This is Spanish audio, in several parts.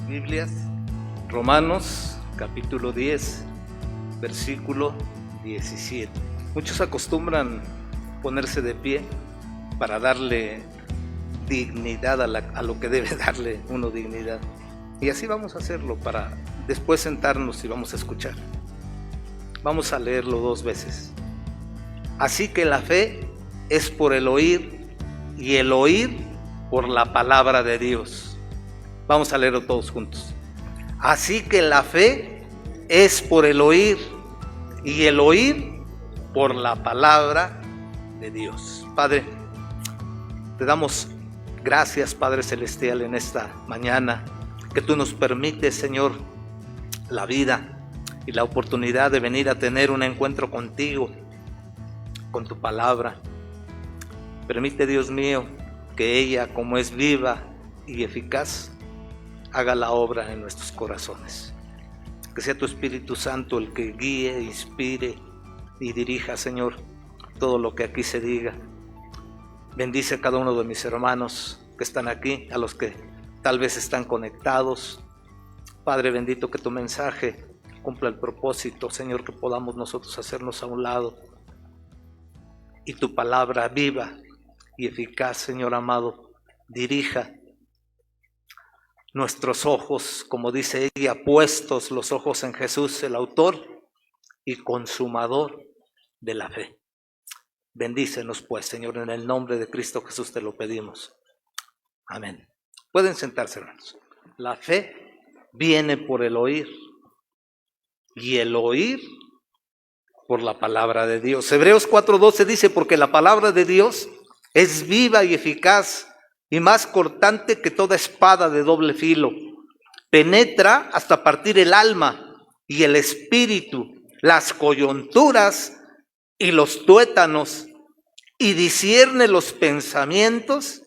Biblias, Romanos capítulo 10, versículo 17. Muchos acostumbran ponerse de pie para darle dignidad a lo que debe darle uno dignidad. Y así vamos a hacerlo para después sentarnos y vamos a escuchar. Vamos a leerlo 2 veces. Así que la fe es por el oír y el oír por la palabra de Dios. Vamos a leerlo todos juntos. Así que la fe es por el oír y el oír por la palabra de Dios. Padre, te damos gracias, Padre Celestial, en esta mañana que tú nos permites, Señor, la vida y la oportunidad de venir a tener un encuentro contigo, con tu palabra. Permite, Dios mío, que ella, como es viva y eficaz, haga la obra en nuestros corazones. Que sea tu Espíritu Santo el que guíe, inspire y dirija, Señor, todo lo que aquí se diga. Bendice a cada uno de mis hermanos que están aquí, a los que tal vez están conectados. Padre bendito, que tu mensaje cumpla el propósito, Señor, que podamos nosotros hacernos a un lado y tu palabra viva y eficaz, Señor amado, dirija nuestros ojos, como dice ella, puestos los ojos en Jesús, el autor y consumador de la fe. Bendícenos pues, Señor, en el nombre de Cristo Jesús te lo pedimos. Amén. Pueden sentarse, hermanos. La fe viene por el oír y el oír por la palabra de Dios. Hebreos 4:12 dice, porque la palabra de Dios es viva y eficaz y más cortante que toda espada de doble filo. Penetra hasta partir el alma y el espíritu, las coyunturas y los tuétanos, y discierne los pensamientos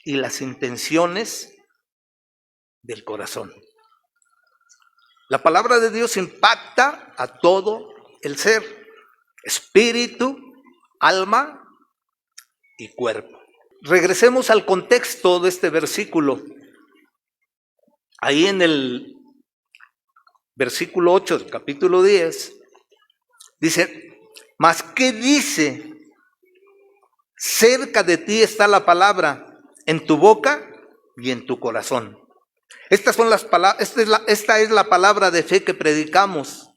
y las intenciones del corazón. La palabra de Dios impacta a todo el ser, espíritu, alma y cuerpo. Regresemos al contexto de este versículo. Ahí en el versículo 8 del capítulo 10, dice, ¿mas qué dice? Cerca de ti está la palabra, en tu boca y en tu corazón. Estas son las palabras, esta es la palabra de fe que predicamos,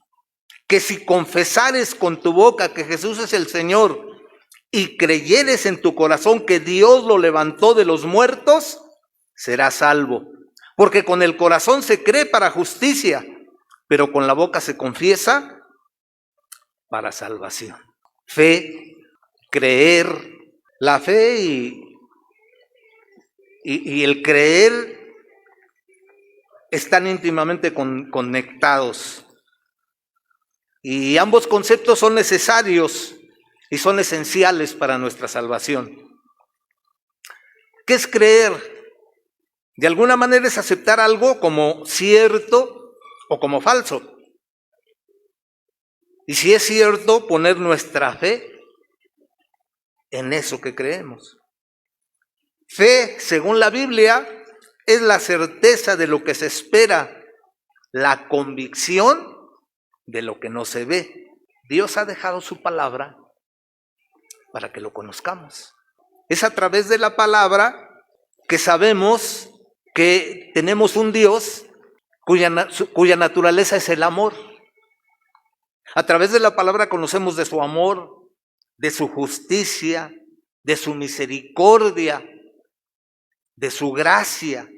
que si confesares con tu boca que Jesús es el Señor y creyeres en tu corazón que Dios lo levantó de los muertos, serás salvo. Porque con el corazón se cree para justicia, pero con la boca se confiesa para salvación. Fe, creer, la fe y el creer están íntimamente conectados. Y ambos conceptos son necesarios y son esenciales para nuestra salvación. ¿Qué es creer? De alguna manera es aceptar algo como cierto o como falso. Y si es cierto, poner nuestra fe en eso que creemos. Fe, según la Biblia, es la certeza de lo que se espera, la convicción de lo que no se ve. Dios ha dejado su palabra para que lo conozcamos. Es a través de la palabra que sabemos que tenemos un Dios cuya naturaleza es el amor. A través de la palabra conocemos de su amor, de su justicia, de su misericordia, de su gracia.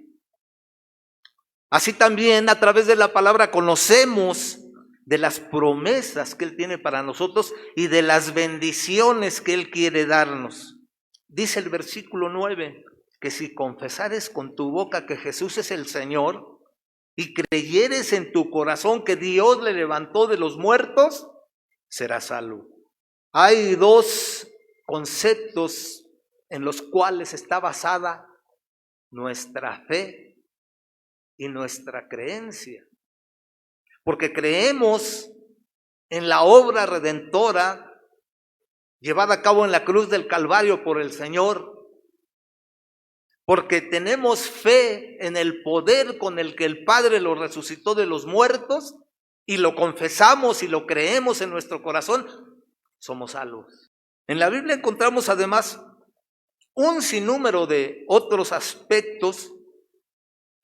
Así también a través de la palabra conocemos de las promesas que Él tiene para nosotros y de las bendiciones que Él quiere darnos. Dice el versículo 9, que si confesares con tu boca que Jesús es el Señor y creyeres en tu corazón que Dios le levantó de los muertos, serás salvo. Hay 2 conceptos en los cuales está basada nuestra fe y nuestra creencia. Porque creemos en la obra redentora llevada a cabo en la cruz del Calvario por el Señor. porque tenemos fe en el poder con el que el Padre lo resucitó de los muertos y lo confesamos y lo creemos en nuestro corazón, somos salvos. En la Biblia encontramos además un sinnúmero de otros aspectos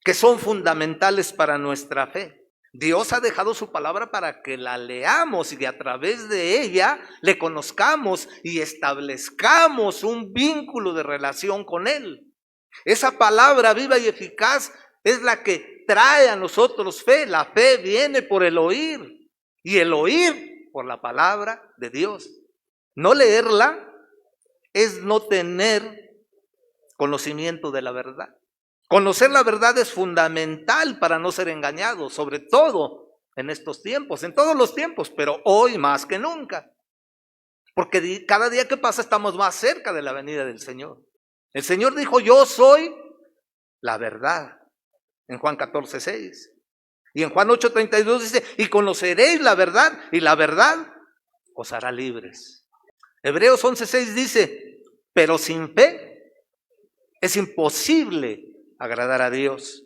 que son fundamentales para nuestra fe. Dios ha dejado su palabra para que la leamos y a través de ella le conozcamos y establezcamos un vínculo de relación con Él. Esa palabra viva y eficaz es la que trae a nosotros fe. La fe viene por el oír y el oír por la palabra de Dios. No leerla es no tener conocimiento de la verdad. Conocer la verdad es fundamental para no ser engañados, sobre todo en estos tiempos, en todos los tiempos, pero hoy más que nunca. Porque cada día que pasa estamos más cerca de la venida del Señor. El Señor dijo, yo soy la verdad, en Juan 14:6. Y en Juan 8:32 dice, y conoceréis la verdad, y la verdad os hará libres. Hebreos 11:6 dice, pero sin fe es imposible agradar a Dios.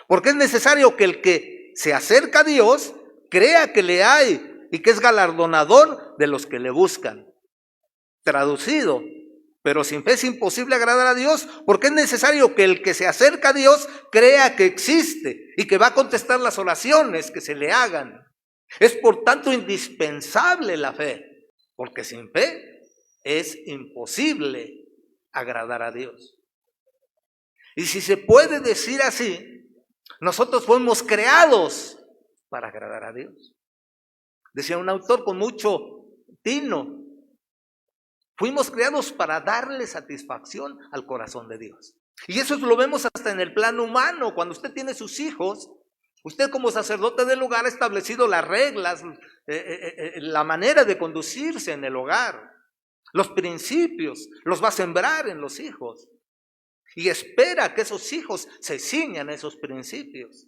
Porque es necesario que el que se acerca a Dios crea que le hay y que es galardonador de los que le buscan. Traducido, pero sin fe es imposible agradar a Dios, porque es necesario que el que se acerca a Dios crea que existe y que va a contestar las oraciones que se le hagan. Es por tanto indispensable la fe, porque sin fe es imposible agradar a Dios. Y si se puede decir así, nosotros fuimos creados para agradar a Dios. Decía un autor con mucho tino, fuimos creados para darle satisfacción al corazón de Dios. Y eso lo vemos hasta en el plano humano. Cuando usted tiene sus hijos, usted como sacerdote del hogar ha establecido las reglas, la manera de conducirse en el hogar. Los principios los va a sembrar en los hijos. Y espera que esos hijos se ciñan a esos principios.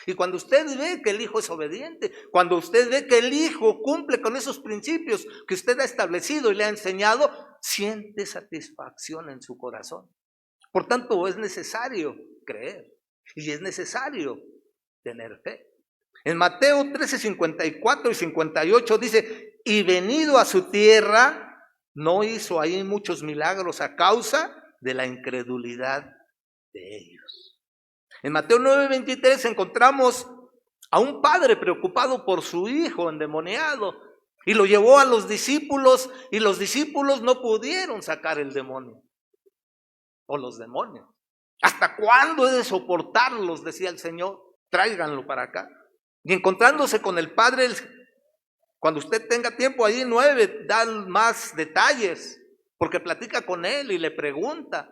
Y cuando usted ve que el hijo es obediente, cuando usted ve que el hijo cumple con esos principios que usted ha establecido y le ha enseñado, siente satisfacción en su corazón. Por tanto, es necesario creer y es necesario tener fe. En Mateo 13:54 y 58 dice, y venido a su tierra, no hizo ahí muchos milagros a causa de la incredulidad de ellos. En Mateo 9:23 encontramos a un padre preocupado por su hijo endemoniado y lo llevó a los discípulos y los discípulos no pudieron sacar el demonio o los demonios. ¿Hasta cuándo he de soportarlos?, decía el Señor, tráiganlo para acá. Y encontrándose con el padre, cuando usted tenga tiempo ahí 9, dan más detalles, porque platica con él y le pregunta.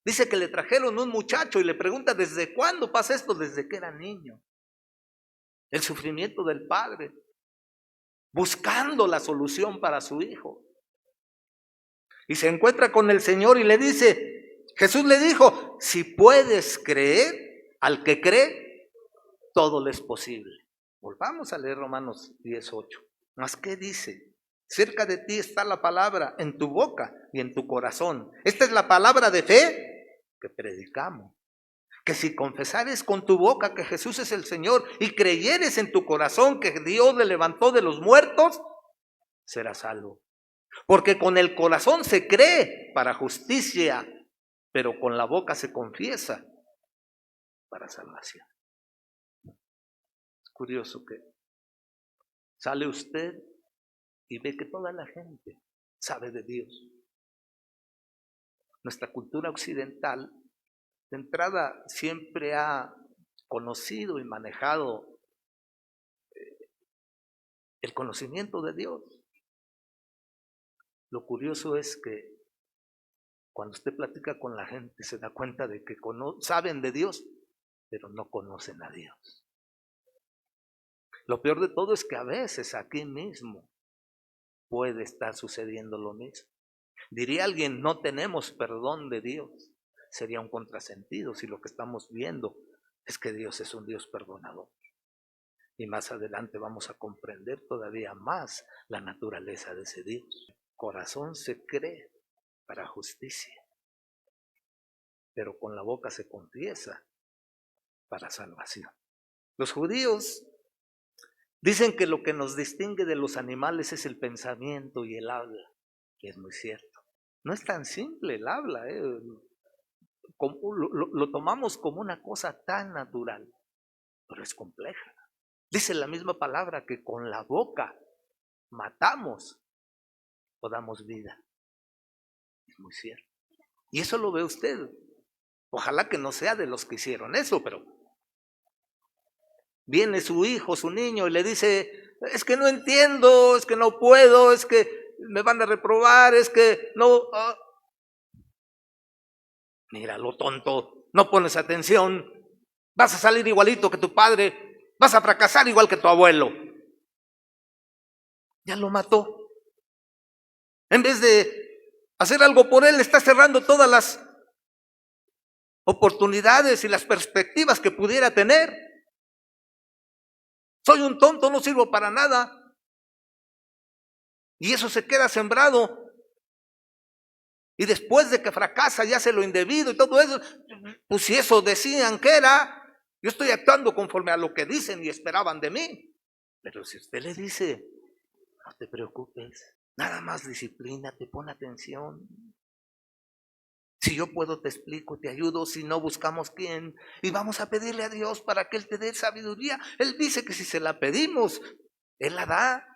Dice que le trajeron un muchacho y le pregunta, ¿desde cuándo pasa esto? Desde que era niño. El sufrimiento del padre, buscando la solución para su hijo. Y se encuentra con el Señor y le dice, Jesús le dijo, si puedes creer, al que cree, todo le es posible. Volvamos a leer Romanos 10:8. ¿Mas qué dice? Cerca de ti está la palabra, en tu boca y en tu corazón. Esta es la palabra de fe que predicamos. Que si confesares con tu boca que Jesús es el Señor y creyeres en tu corazón que Dios le levantó de los muertos, serás salvo. Porque con el corazón se cree para justicia, pero con la boca se confiesa para salvación. Es curioso que sale usted y ve que toda la gente sabe de Dios. Nuestra cultura occidental, de entrada, siempre ha conocido y manejado el conocimiento de Dios. Lo curioso es que cuando usted platica con la gente se da cuenta de que saben de Dios, pero no conocen a Dios. Lo peor de todo es que a veces aquí mismo puede estar sucediendo lo mismo. Diría alguien, no tenemos perdón de Dios. Sería un contrasentido si lo que estamos viendo es que Dios es un Dios perdonador. Y más adelante vamos a comprender todavía más la naturaleza de ese Dios. Corazón se cree para justicia. pero con la boca se confiesa para salvación. Los judíos dicen que lo que nos distingue de los animales es el pensamiento y el habla, y es muy cierto. No es tan simple el habla, lo tomamos como una cosa tan natural, pero es compleja. Dice la misma palabra que con la boca matamos o damos vida. Es muy cierto. Y eso lo ve usted. Ojalá que no sea de los que hicieron eso, pero viene su hijo, su niño, y le dice, es que no entiendo, es que no puedo, es que me van a reprobar, es que no. Mira lo tonto, no pones atención, vas a salir igualito que tu padre, vas a fracasar igual que tu abuelo. Ya lo mató. En vez de hacer algo por él, está cerrando todas las oportunidades y las perspectivas que pudiera tener. Soy un tonto, no sirvo para nada. Y eso se queda sembrado. Y después de que fracasa y hace lo indebido y todo eso, pues si eso decían que era, yo estoy actuando conforme a lo que dicen y esperaban de mí. Pero si usted le dice, no te preocupes, nada más disciplínate, pon atención. Si yo puedo, te explico, te ayudo. Si no, buscamos quién. Y vamos a pedirle a Dios para que Él te dé sabiduría. Él dice que si se la pedimos, Él la da.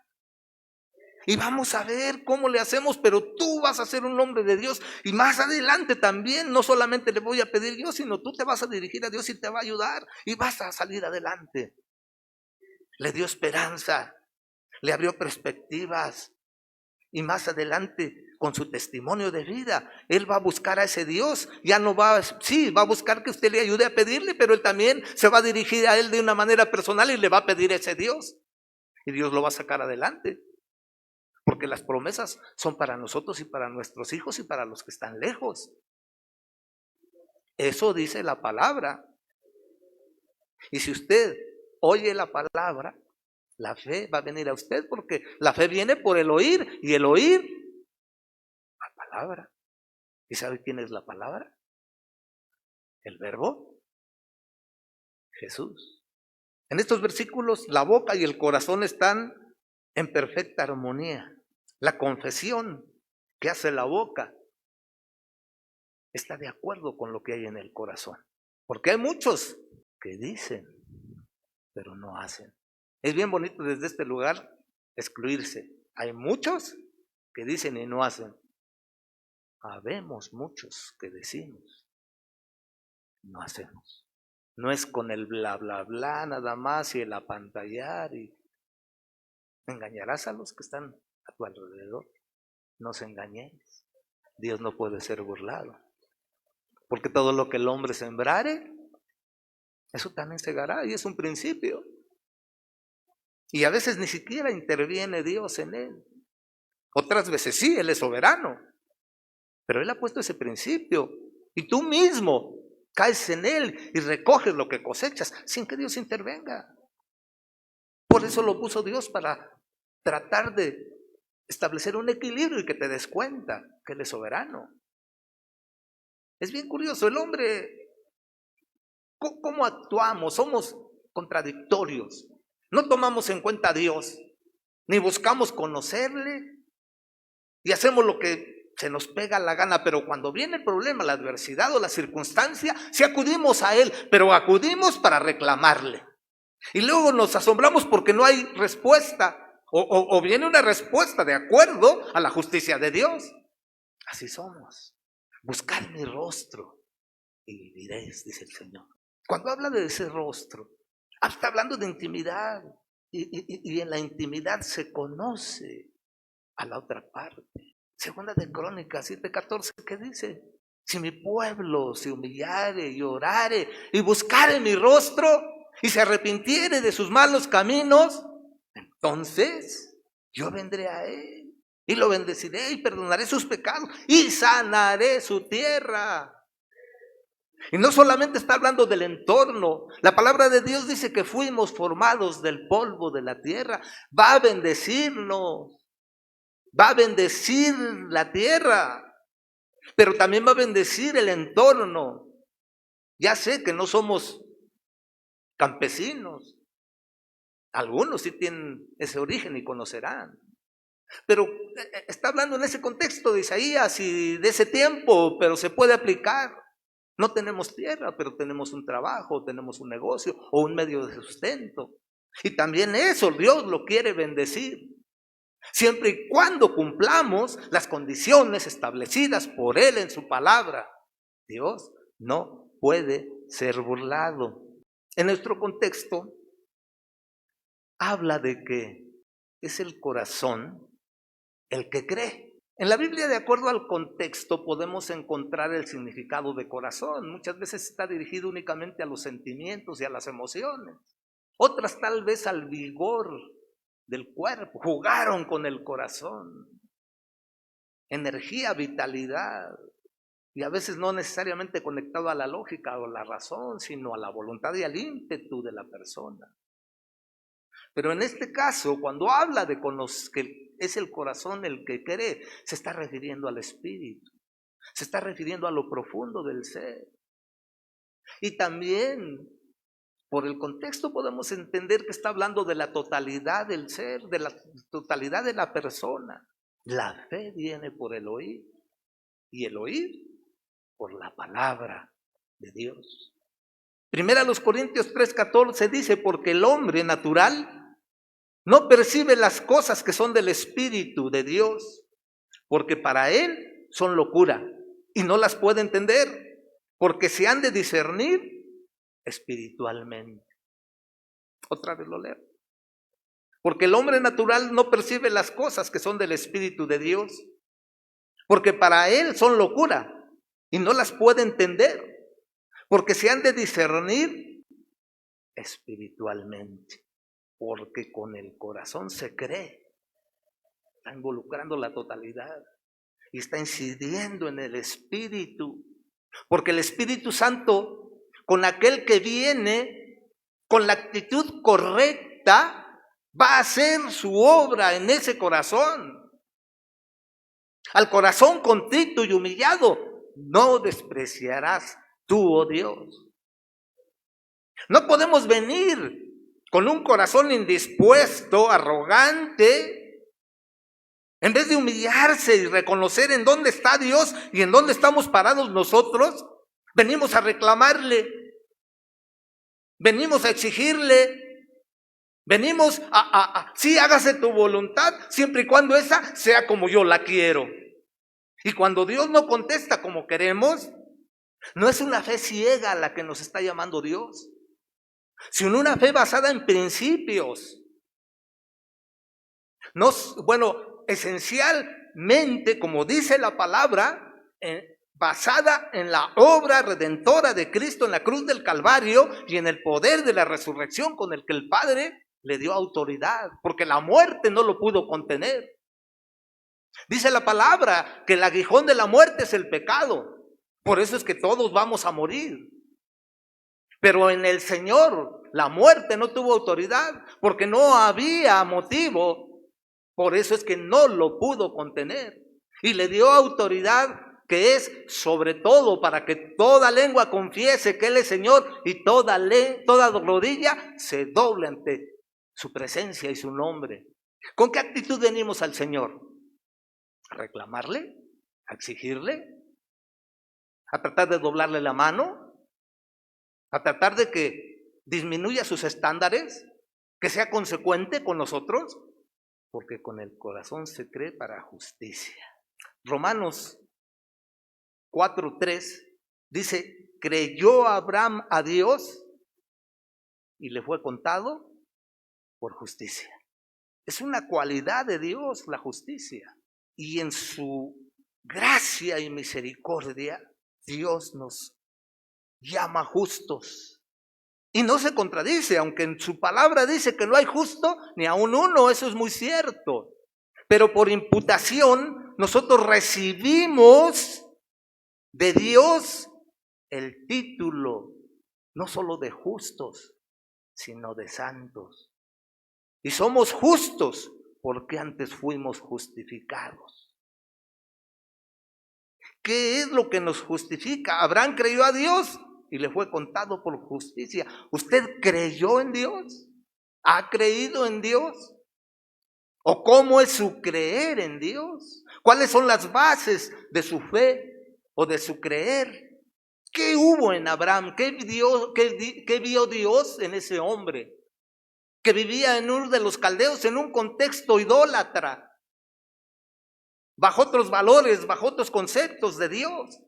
Y vamos a ver cómo le hacemos, pero tú vas a ser un hombre de Dios. Y más adelante también, no solamente le voy a pedir yo, sino tú te vas a dirigir a Dios y te va a ayudar. Y vas a salir adelante. Le dio esperanza, le abrió perspectivas. Y más adelante, con su testimonio de vida, él va a buscar a ese Dios. Ya no va, sí, va a buscar que usted le ayude a pedirle, pero él también se va a dirigir a él de una manera personal y le va a pedir a ese Dios. Y Dios lo va a sacar adelante. Porque las promesas son para nosotros y para nuestros hijos y para los que están lejos. Eso dice la palabra. Y si usted oye la palabra, la fe va a venir a usted, porque la fe viene por el oír, y el oír la palabra. ¿Y sabe quién es la palabra? El verbo, Jesús. En estos versículos la boca y el corazón están en perfecta armonía. La confesión que hace la boca está de acuerdo con lo que hay en el corazón. Porque hay muchos que dicen, pero no hacen. Es bien bonito desde este lugar excluirse. Hay muchos que dicen y no hacen. Habemos muchos que decimos, no hacemos. No es con el bla, bla, bla nada más y el apantallar. Y engañarás a los que están a tu alrededor. No os engañéis. Dios no puede ser burlado. Porque todo lo que el hombre sembrare, eso también segará, y es un principio. Y a veces ni siquiera interviene Dios en él. Otras veces sí, Él es soberano. Pero Él ha puesto ese principio. Y tú mismo caes en Él y recoges lo que cosechas sin que Dios intervenga. Por eso lo puso Dios, para tratar de establecer un equilibrio y que te des cuenta que Él es soberano. Es bien curioso, el hombre, ¿cómo actuamos? Somos contradictorios. No tomamos en cuenta a Dios, ni buscamos conocerle, y hacemos lo que se nos pega la gana. Pero cuando viene el problema, la adversidad o la circunstancia, sí acudimos a Él, pero acudimos para reclamarle. Y luego nos asombramos porque no hay respuesta, o viene una respuesta de acuerdo a la justicia de Dios. Así somos. Buscar mi rostro y viviréis, dice el Señor. Cuando habla de ese rostro, está hablando de intimidad, y en la intimidad se conoce a la otra parte. Segunda de Crónicas 7:14, ¿qué dice? Si mi pueblo se humillare y orare y buscare mi rostro y se arrepintiere de sus malos caminos, entonces yo vendré a él y lo bendeciré y perdonaré sus pecados y sanaré su tierra. Y no solamente está hablando del entorno. La palabra de Dios dice que fuimos formados del polvo de la tierra. Va a bendecirnos. Va a bendecir la tierra. Pero también va a bendecir el entorno. Ya sé que no somos campesinos. Algunos sí tienen ese origen y conocerán. Pero está hablando en ese contexto de Isaías y de ese tiempo, pero se puede aplicar. No tenemos tierra, pero tenemos un trabajo, tenemos un negocio o un medio de sustento. Y también eso Dios lo quiere bendecir, siempre y cuando cumplamos las condiciones establecidas por Él en su palabra. Dios no puede ser burlado. En nuestro contexto, habla de que es el corazón el que cree. En la Biblia, de acuerdo al contexto, podemos encontrar el significado de corazón. Muchas veces está dirigido únicamente a los sentimientos y a las emociones. Otras tal vez al vigor del cuerpo. Jugaron con el corazón. Energía, vitalidad. Y a veces no necesariamente conectado a la lógica o la razón, sino a la voluntad y al ímpetu de la persona. Pero en este caso, cuando habla de que es el corazón el que cree, se está refiriendo al espíritu, se está refiriendo a lo profundo del ser. Y también, por el contexto, podemos entender que está hablando de la totalidad del ser, de la totalidad de la persona. La fe viene por el oír, y el oír por la palabra de Dios. Primera Corintios 3:14 dice, porque el hombre natural no percibe las cosas que son del Espíritu de Dios, porque para él son locura y no las puede entender, porque se han de discernir espiritualmente. Otra vez lo leo. Porque el hombre natural no percibe las cosas que son del Espíritu de Dios, porque para él son locura y no las puede entender, porque se han de discernir espiritualmente. Porque con el corazón se cree, está involucrando la totalidad y está incidiendo en el Espíritu. Porque el Espíritu Santo, con aquel que viene, con la actitud correcta, va a hacer su obra en ese corazón. Al corazón contrito y humillado, no despreciarás tú, oh Dios. No podemos venir con un corazón indispuesto, arrogante, en vez de humillarse y reconocer en dónde está Dios y en dónde estamos parados nosotros, venimos a reclamarle, venimos a exigirle, venimos sí, hágase tu voluntad, siempre y cuando esa sea como yo la quiero. Y cuando Dios no contesta como queremos, no es una fe ciega la que nos está llamando Dios, sino una fe basada en principios. Esencialmente, como dice la palabra, basada en la obra redentora de Cristo en la cruz del Calvario y en el poder de la resurrección con el que el Padre le dio autoridad, porque la muerte no lo pudo contener. Dice la palabra que el aguijón de la muerte es el pecado, por eso es que todos vamos a morir. Pero en el Señor la muerte no tuvo autoridad porque no había motivo. Por eso es que no lo pudo contener. Y le dio autoridad que es sobre todo para que toda lengua confiese que Él es Señor y toda rodilla se doble ante su presencia y su nombre. ¿Con qué actitud venimos al Señor? ¿A reclamarle? ¿A exigirle? ¿A tratar de doblarle la mano? ¿A tratar de que disminuya sus estándares? ¿Que sea consecuente con nosotros? Porque con el corazón se cree para justicia. Romanos 4:3 dice, creyó Abraham a Dios y le fue contado por justicia. Es una cualidad de Dios la justicia. Y en su gracia y misericordia, Dios nos llama justos. Y no se contradice, aunque en su palabra dice que no hay justo ni aun uno, eso es muy cierto. Pero por imputación nosotros recibimos de Dios el título, no solo de justos, sino de santos. Y somos justos porque antes fuimos justificados. ¿Qué es lo que nos justifica? Abraham creyó a Dios y le fue contado por justicia. ¿Usted creyó en Dios? ¿Ha creído en Dios? ¿O cómo es su creer en Dios? ¿Cuáles son las bases de su fe o de su creer? ¿Qué hubo en Abraham? ¿Qué vio Dios en ese hombre que vivía en Ur de los Caldeos en un contexto idólatra, bajo otros valores, bajo otros conceptos de Dios?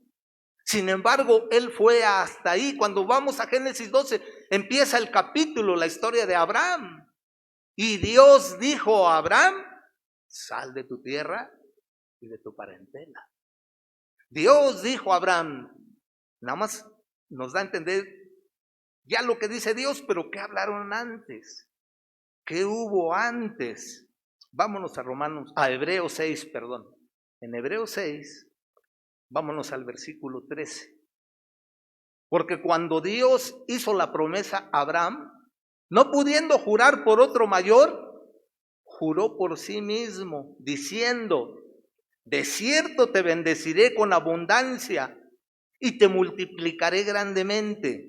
Sin embargo, él fue hasta ahí. Cuando vamos a Génesis 12, empieza el capítulo, la historia de Abraham. Y Dios dijo a Abraham: sal de tu tierra y de tu parentela. Dios dijo a Abraham. Nada más nos da a entender ya lo que dice Dios, pero ¿qué hablaron antes? ¿Qué hubo antes? Vámonos a Hebreos 6, perdón. En Hebreos 6, vámonos al versículo 13. Porque cuando Dios hizo la promesa a Abraham, no pudiendo jurar por otro mayor, juró por sí mismo, diciendo: de cierto te bendeciré con abundancia y te multiplicaré grandemente.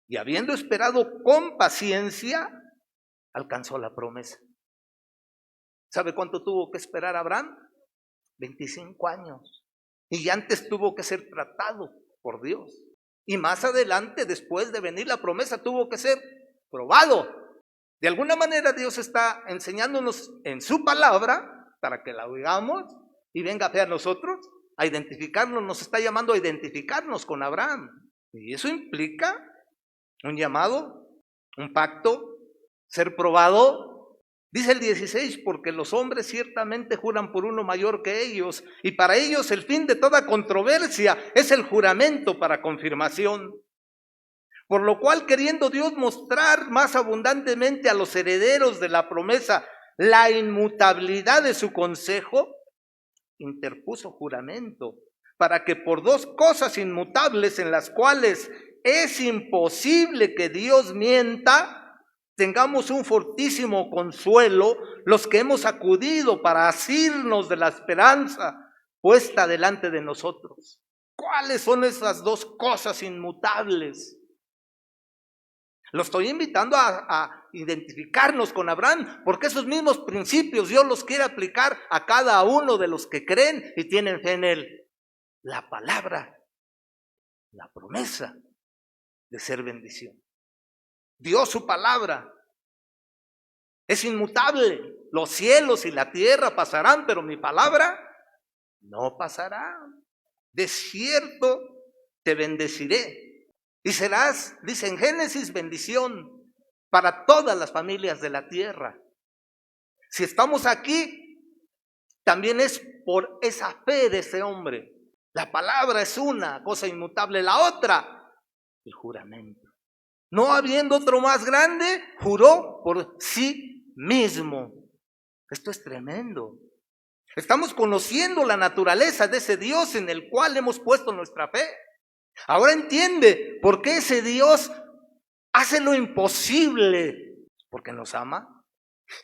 Y habiendo esperado con paciencia, alcanzó la promesa. ¿Sabe cuánto tuvo que esperar Abraham? 25 años. Y antes tuvo que ser tratado por Dios. Y más adelante, después de venir la promesa, tuvo que ser probado. De alguna manera Dios está enseñándonos en su palabra para que la oigamos y venga a nosotros a identificarnos. Nos está llamando a identificarnos con Abraham. Y eso implica un llamado, un pacto, ser probado. Dice el 16, porque los hombres ciertamente juran por uno mayor que ellos, y para ellos el fin de toda controversia es el juramento para confirmación. Por lo cual, queriendo Dios mostrar más abundantemente a los herederos de la promesa la inmutabilidad de su consejo, interpuso juramento, para que por dos cosas inmutables en las cuales es imposible que Dios mienta, tengamos un fortísimo consuelo los que hemos acudido para asirnos de la esperanza puesta delante de nosotros. ¿Cuáles son esas dos cosas inmutables? Lo estoy invitando a identificarnos con Abraham, porque esos mismos principios Dios los quiere aplicar a cada uno de los que creen y tienen fe en Él. La palabra, la promesa de ser bendición. Dios, su palabra, es inmutable. Los cielos y la tierra pasarán, pero mi palabra no pasará. De cierto te bendeciré. Y serás, dice en Génesis, bendición para todas las familias de la tierra. Si estamos aquí, también es por esa fe de ese hombre. La palabra es una cosa inmutable, la otra, el juramento. No habiendo otro más grande, juró por sí mismo. Esto es tremendo. Estamos conociendo la naturaleza de ese Dios en el cual hemos puesto nuestra fe. Ahora entiende por qué ese Dios hace lo imposible, porque nos ama.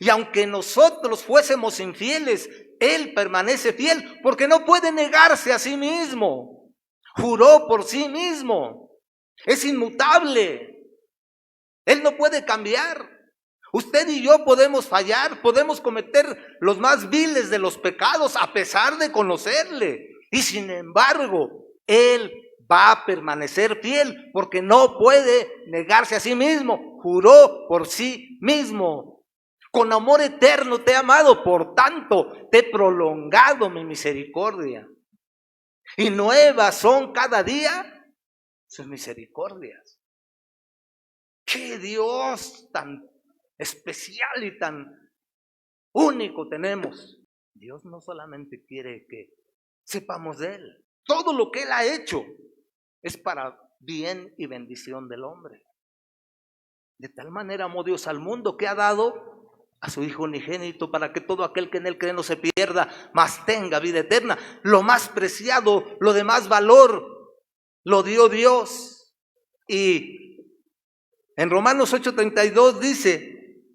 Y aunque nosotros fuésemos infieles, Él permanece fiel, porque no puede negarse a sí mismo. Juró por sí mismo. Es inmutable. Él no puede cambiar. Usted y yo podemos fallar, podemos cometer los más viles de los pecados a pesar de conocerle. Y sin embargo, Él va a permanecer fiel porque no puede negarse a sí mismo. Juró por sí mismo. Con amor eterno te he amado, por tanto te he prolongado mi misericordia. Y nuevas son cada día sus misericordias. ¡Qué Dios tan especial y tan único tenemos! Dios no solamente quiere que sepamos de Él. Todo lo que Él ha hecho es para bien y bendición del hombre. De tal manera amó Dios al mundo que ha dado a su Hijo unigénito para que todo aquel que en Él cree no se pierda, mas tenga vida eterna. Lo más preciado, lo de más valor, lo dio Dios. Y en Romanos 8:32 dice: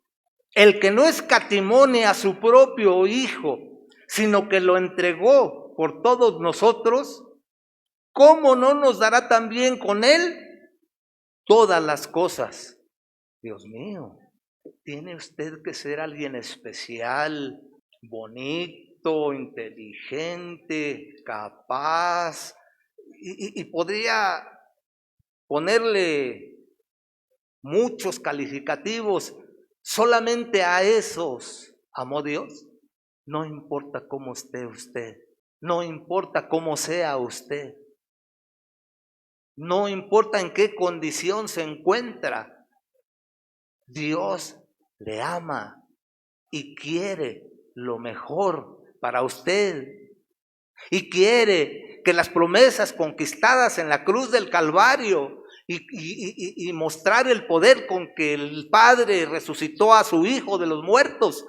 el que no escatimone a su propio Hijo, sino que lo entregó por todos nosotros, ¿cómo no nos dará también con Él todas las cosas. Dios mío, tiene usted que ser alguien especial, bonito, inteligente, capaz, y podría ponerle muchos calificativos. Solamente a esos amó Dios. No importa cómo esté usted, no importa cómo sea usted, no importa en qué condición se encuentra, Dios le ama y quiere lo mejor para usted. Y quiere que las promesas conquistadas en la cruz del Calvario y mostrar el poder con que el Padre resucitó a su Hijo de los muertos,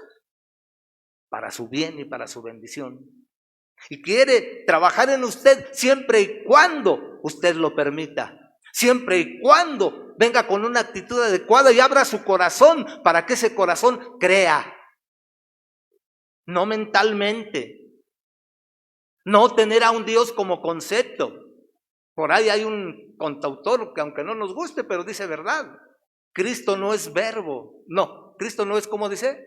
para su bien y para su bendición. Y quiere trabajar en usted siempre y cuando usted lo permita. Siempre y cuando venga con una actitud adecuada y abra su corazón para que ese corazón crea. No mentalmente. No tener a un Dios como concepto. Por ahí hay un cantautor que aunque no nos guste, pero dice verdad. Cristo no es verbo. No, Cristo no es, ¿cómo dice?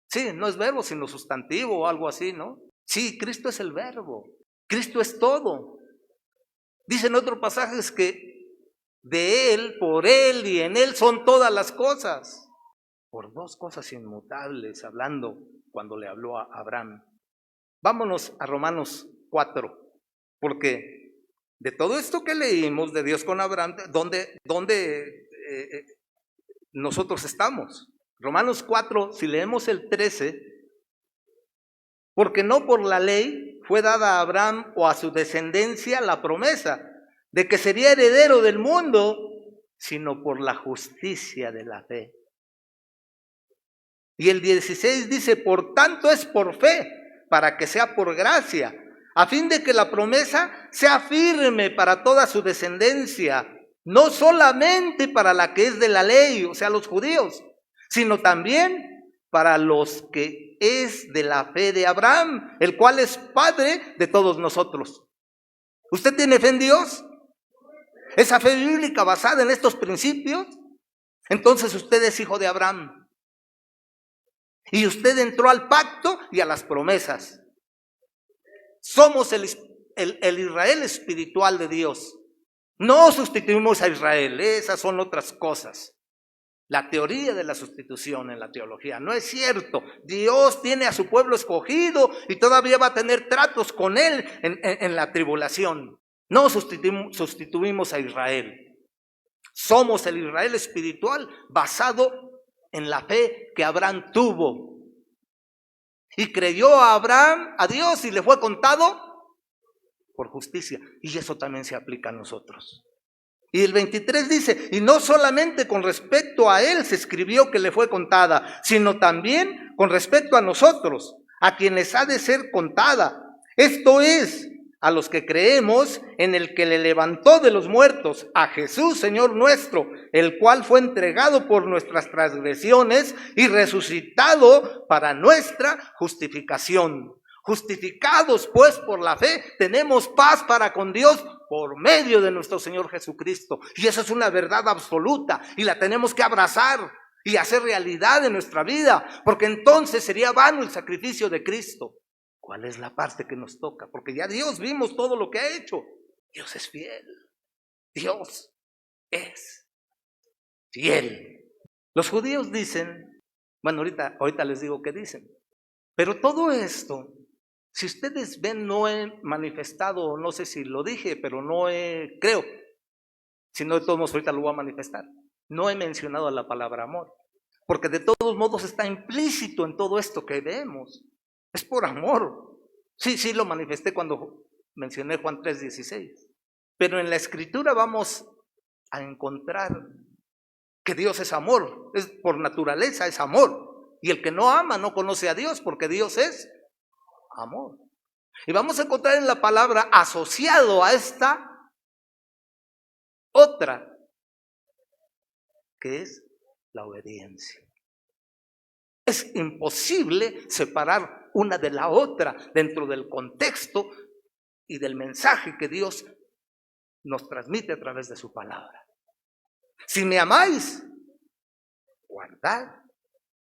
Sí, no es verbo, sino sustantivo o algo así, ¿no? Sí, Cristo es el verbo. Cristo es todo. Dicen otros pasajes que de Él, por Él y en Él son todas las cosas. Por dos cosas inmutables, hablando cuando le habló a Abraham. Vámonos a Romanos 4, porque de todo esto que leímos de Dios con Abraham, ¿dónde nosotros estamos? Romanos 4, si leemos el 13, porque no por la ley fue dada a Abraham o a su descendencia la promesa de que sería heredero del mundo, sino por la justicia de la fe. Y el 16 dice, por tanto es por fe, para que sea por gracia, a fin de que la promesa sea firme para toda su descendencia, no solamente para la que es de la ley, o sea, los judíos, sino también para los que es de la fe de Abraham, el cual es padre de todos nosotros. ¿Usted tiene fe en Dios? ¿Esa fe bíblica basada en estos principios? Entonces usted es hijo de Abraham. Y usted entró al pacto y a las promesas. Somos el Israel espiritual de Dios. No sustituimos a Israel, esas son otras cosas. La teoría de la sustitución en la teología no es cierto. Dios tiene a su pueblo escogido y todavía va a tener tratos con él en la tribulación. No sustituimos a Israel. Somos el Israel espiritual basado en la fe que Abraham tuvo. Y creyó a Abraham, a Dios, y le fue contado por justicia. Y eso también se aplica a nosotros. Y el 23 dice, y no solamente con respecto a él se escribió que le fue contada, sino también con respecto a nosotros, a quienes ha de ser contada. Esto es, a los que creemos en el que le levantó de los muertos, a Jesús, Señor nuestro, el cual fue entregado por nuestras transgresiones y resucitado para nuestra justificación. Justificados pues por la fe, tenemos paz para con Dios por medio de nuestro Señor Jesucristo. Y esa es una verdad absoluta y la tenemos que abrazar y hacer realidad en nuestra vida, porque entonces sería vano el sacrificio de Cristo. ¿Cuál es la parte que nos toca? Porque ya Dios vimos todo lo que ha hecho. Dios es fiel. Dios es fiel. Los judíos dicen, bueno, ahorita les digo qué dicen, pero todo esto, si ustedes ven, no he manifestado, no sé si lo dije, pero creo, si no de todos modos ahorita lo voy a manifestar, no he mencionado la palabra amor, porque de todos modos está implícito en todo esto que vemos, es por amor. Sí, lo manifesté cuando mencioné Juan 3:16, pero en la escritura vamos a encontrar que Dios es amor, es por naturaleza es amor, y el que no ama no conoce a Dios, porque Dios es amor. Y vamos a encontrar en la palabra asociado a esta otra, que es la obediencia. Es imposible separar una de la otra dentro del contexto y del mensaje que Dios nos transmite a través de su palabra. Si me amáis, guardad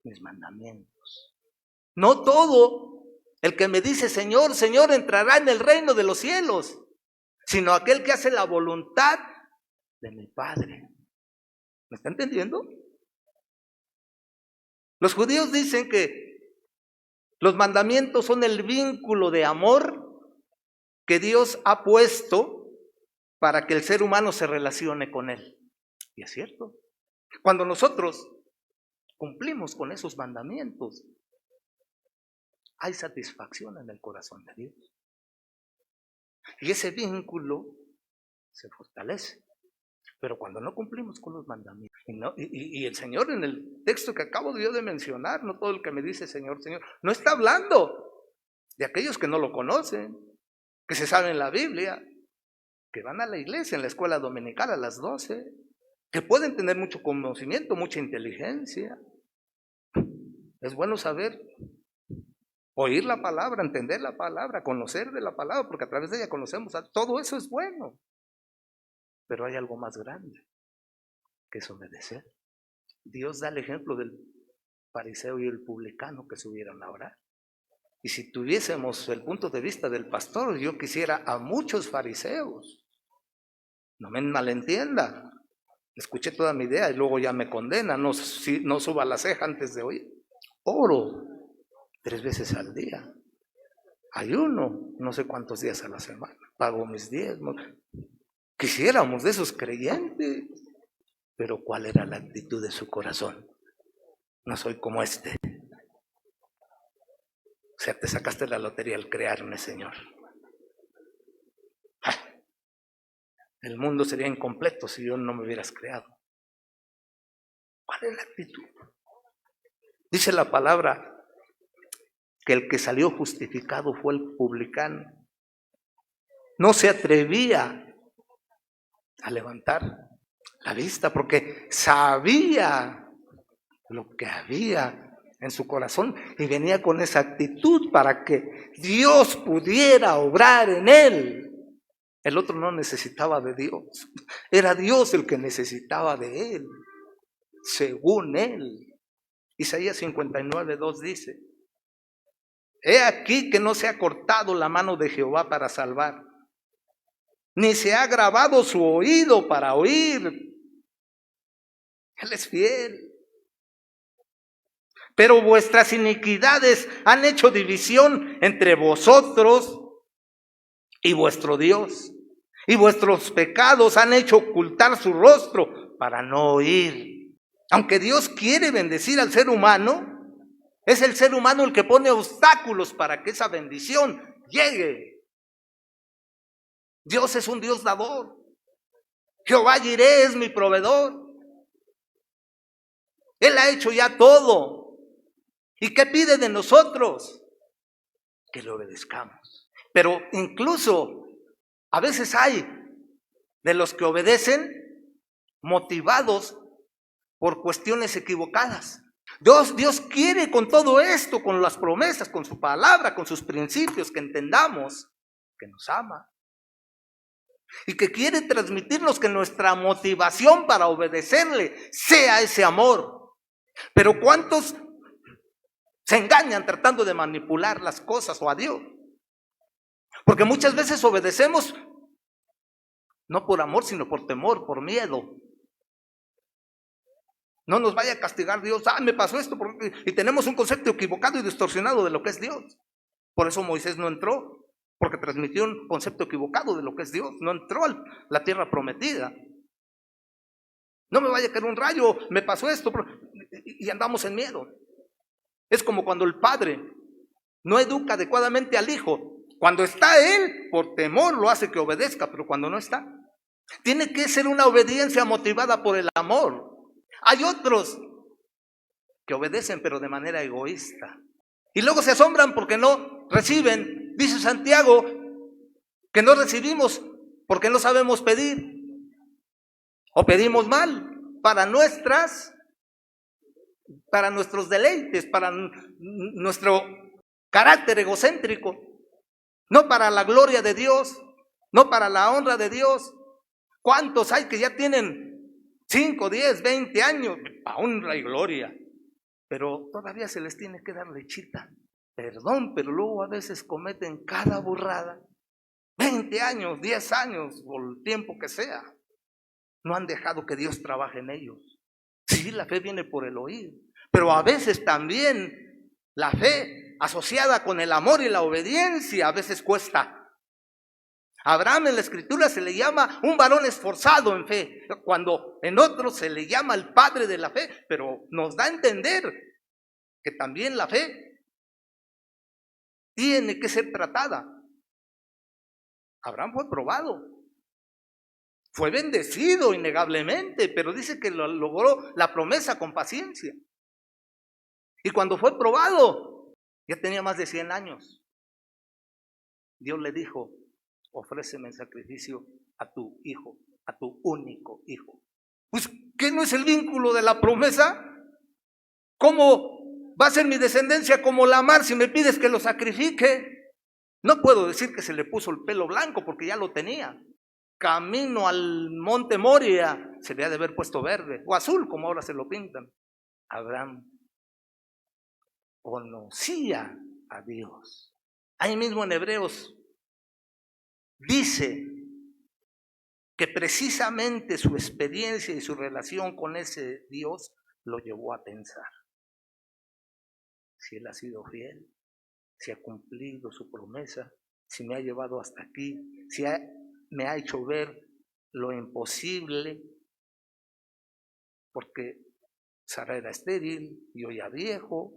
mis mandamientos. No todo el que me dice Señor, Señor entrará en el reino de los cielos, sino aquel que hace la voluntad de mi Padre. ¿Me está entendiendo? Los judíos dicen que los mandamientos son el vínculo de amor que Dios ha puesto para que el ser humano se relacione con Él. Y es cierto. Cuando nosotros cumplimos con esos mandamientos, hay satisfacción en el corazón de Dios. Y ese vínculo se fortalece. Pero cuando no cumplimos con los mandamientos, y el Señor en el texto que acabo yo de mencionar, no todo el que me dice Señor, Señor, no está hablando de aquellos que no lo conocen, que se saben la Biblia, que van a la iglesia en la escuela dominical a las 12, que pueden tener mucho conocimiento, mucha inteligencia. Es bueno saber, oír la palabra, entender la palabra, conocer de la palabra, porque a través de ella conocemos todo eso es bueno. Pero hay algo más grande, que es obedecer. Dios da el ejemplo del fariseo y el publicano que subieron a orar. Y si tuviésemos el punto de vista del pastor, yo quisiera a muchos fariseos. No me malentienda. Escuché toda mi idea y luego ya me condena. No suba la ceja antes de oír. Oro 3 veces al día. Ayuno no sé cuántos días a la semana. Pago mis diezmos. Quisiéramos de esos creyentes, pero ¿cuál era la actitud de su corazón? No soy como este. O sea, te sacaste la lotería al crearme, Señor. El mundo sería incompleto si yo no me hubieras creado. ¿Cuál es la actitud? Dice la palabra que el que salió justificado fue el publicano. No se atrevía a levantar la vista porque sabía lo que había en su corazón y venía con esa actitud para que Dios pudiera obrar en él. El otro no necesitaba de Dios, era Dios el que necesitaba de él, según él. Isaías 59:2 dice: he aquí que no se ha cortado la mano de Jehová para salvar, ni se ha grabado su oído para oír. Él es fiel. Pero vuestras iniquidades han hecho división entre vosotros y vuestro Dios, y vuestros pecados han hecho ocultar su rostro para no oír. Aunque Dios quiere bendecir al ser humano, es el ser humano el que pone obstáculos para que esa bendición llegue. Dios es un Dios dador. Jehová Jireh es mi proveedor. Él ha hecho ya todo. ¿Y qué pide de nosotros? Que le obedezcamos. Pero incluso a veces hay de los que obedecen motivados por cuestiones equivocadas. Dios quiere con todo esto, con las promesas, con su palabra, con sus principios, que entendamos que nos ama. Y que quiere transmitirnos que nuestra motivación para obedecerle sea ese amor. Pero ¿cuántos se engañan tratando de manipular las cosas o a Dios? Porque muchas veces obedecemos no por amor, sino por temor, por miedo. No nos vaya a castigar Dios. Me pasó esto. Y tenemos un concepto equivocado y distorsionado de lo que es Dios. Por eso Moisés no entró, porque transmitió un concepto equivocado de lo que es Dios. No entró a la tierra prometida. No me vaya a caer un rayo, me pasó esto. Y andamos en miedo. Es como cuando el padre no educa adecuadamente al hijo. Cuando está él, por temor lo hace que obedezca, pero cuando no está, tiene que ser una obediencia motivada por el amor. Hay otros que obedecen pero de manera egoísta. Y luego se asombran porque no reciben. Dice Santiago que no recibimos porque no sabemos pedir. O pedimos mal para nuestros deleites, para nuestro carácter egocéntrico. No para la gloria de Dios, no para la honra de Dios. ¿Cuántos hay que ya tienen 5, 10, 20 años, a honra y gloria. Pero todavía se les tiene que dar lechita. Perdón, pero luego a veces cometen cada burrada. 20 años, 10 años, o el tiempo que sea. No han dejado que Dios trabaje en ellos. Sí, la fe viene por el oír. Pero a veces también la fe asociada con el amor y la obediencia a veces cuesta. A Abraham en la escritura se le llama un varón esforzado en fe, cuando en otros se le llama el padre de la fe, pero nos da a entender que también la fe tiene que ser tratada. Abraham fue probado, fue bendecido innegablemente, pero dice que logró la promesa con paciencia. Y cuando fue probado, ya tenía más de 100 años. Dios le dijo: ofréceme en sacrificio a tu hijo, a tu único hijo. Pues, ¿qué no es el vínculo de la promesa? ¿Cómo va a ser mi descendencia como la mar si me pides que lo sacrifique? No puedo decir que se le puso el pelo blanco porque ya lo tenía. Camino al monte Moria se le ha de haber puesto verde o azul, como ahora se lo pintan. Abraham conocía a Dios. Ahí mismo en Hebreos dice que precisamente su experiencia y su relación con ese Dios lo llevó a pensar: si Él ha sido fiel, si ha cumplido su promesa, si me ha llevado hasta aquí, si me ha hecho ver lo imposible, porque Sara era estéril, yo ya viejo,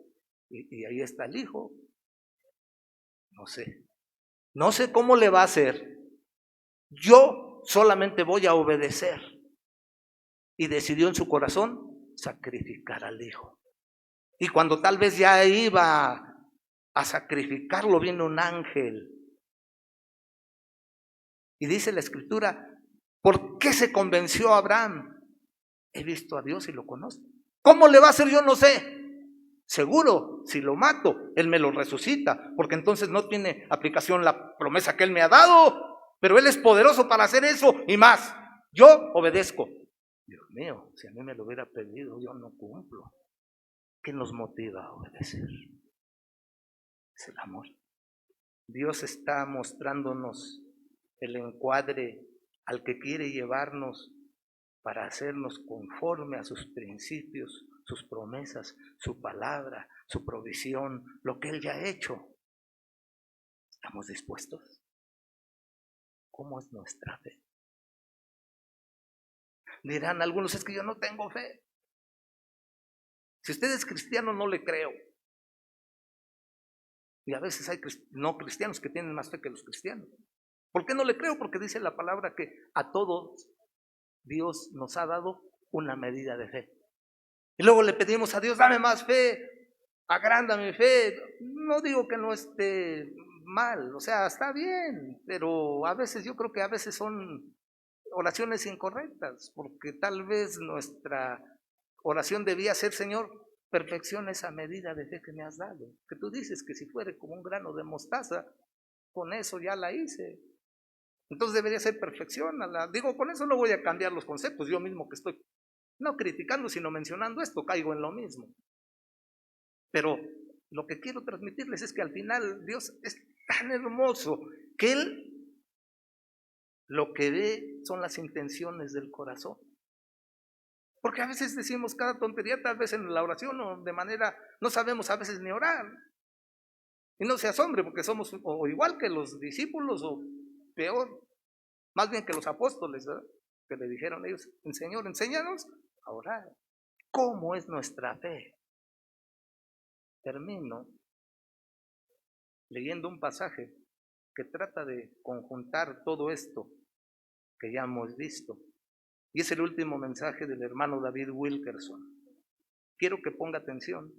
y ahí está el hijo. No sé cómo le va a hacer. Yo solamente voy a obedecer. Y decidió en su corazón sacrificar al hijo. Y cuando tal vez ya iba a sacrificarlo, vino un ángel. Y dice la escritura: ¿por qué se convenció Abraham? He visto a Dios y lo conozco. ¿Cómo le va a hacer? Yo no sé. Seguro, si lo mato, Él me lo resucita, porque entonces no tiene aplicación la promesa que Él me ha dado. Pero Él es poderoso para hacer eso y más. Yo obedezco. Dios mío, si a mí me lo hubiera pedido, yo no cumplo. ¿Qué nos motiva a obedecer? Es el amor. Dios está mostrándonos el encuadre al que quiere llevarnos para hacernos conforme a sus principios, sus promesas, su palabra, su provisión, lo que Él ya ha hecho. ¿Estamos dispuestos? ¿Cómo es nuestra fe? Dirán algunos: es que yo no tengo fe. Si usted es cristiano, no le creo. Y a veces hay no cristianos que tienen más fe que los cristianos. ¿Por qué no le creo? Porque dice la palabra que a todos Dios nos ha dado una medida de fe. Y luego le pedimos a Dios: dame más fe, agranda mi fe. No digo que no esté mal, o sea, está bien, pero a veces yo creo que a veces son oraciones incorrectas, porque tal vez nuestra oración debía ser: Señor, perfecciona esa medida de fe que me has dado. Que tú dices que si fuere como un grano de mostaza, con eso ya la hice. Entonces debería ser perfeccionala. Digo, con eso no voy a cambiar los conceptos. Yo mismo que estoy no criticando, sino mencionando esto, caigo en lo mismo. Pero lo que quiero transmitirles es que al final Dios es tan hermoso que Él lo que ve son las intenciones del corazón. Porque a veces decimos cada tontería, tal vez en la oración o de manera, no sabemos a veces ni orar. Y no se asombre porque somos o igual que los discípulos o peor, más bien que los apóstoles, ¿verdad? Que le dijeron ellos: Señor, enséñanos a orar. ¿Cómo es nuestra fe? Termino leyendo un pasaje que trata de conjuntar todo esto que ya hemos visto. Y es el último mensaje del hermano David Wilkerson. Quiero que ponga atención.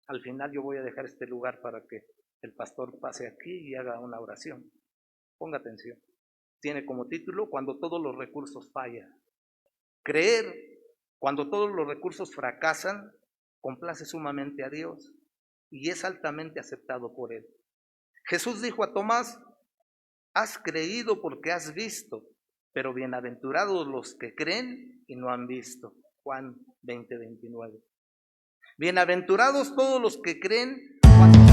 Al final yo voy a dejar este lugar para que el pastor pase aquí y haga una oración. Ponga atención. Tiene como título: Cuando todos los recursos fallan. Creer cuando todos los recursos fracasan complace sumamente a Dios y es altamente aceptado por Él. Jesús dijo a Tomás: has creído porque has visto. pero bienaventurados los que creen y no han visto. Juan 20:29. Bienaventurados todos los que creen cuando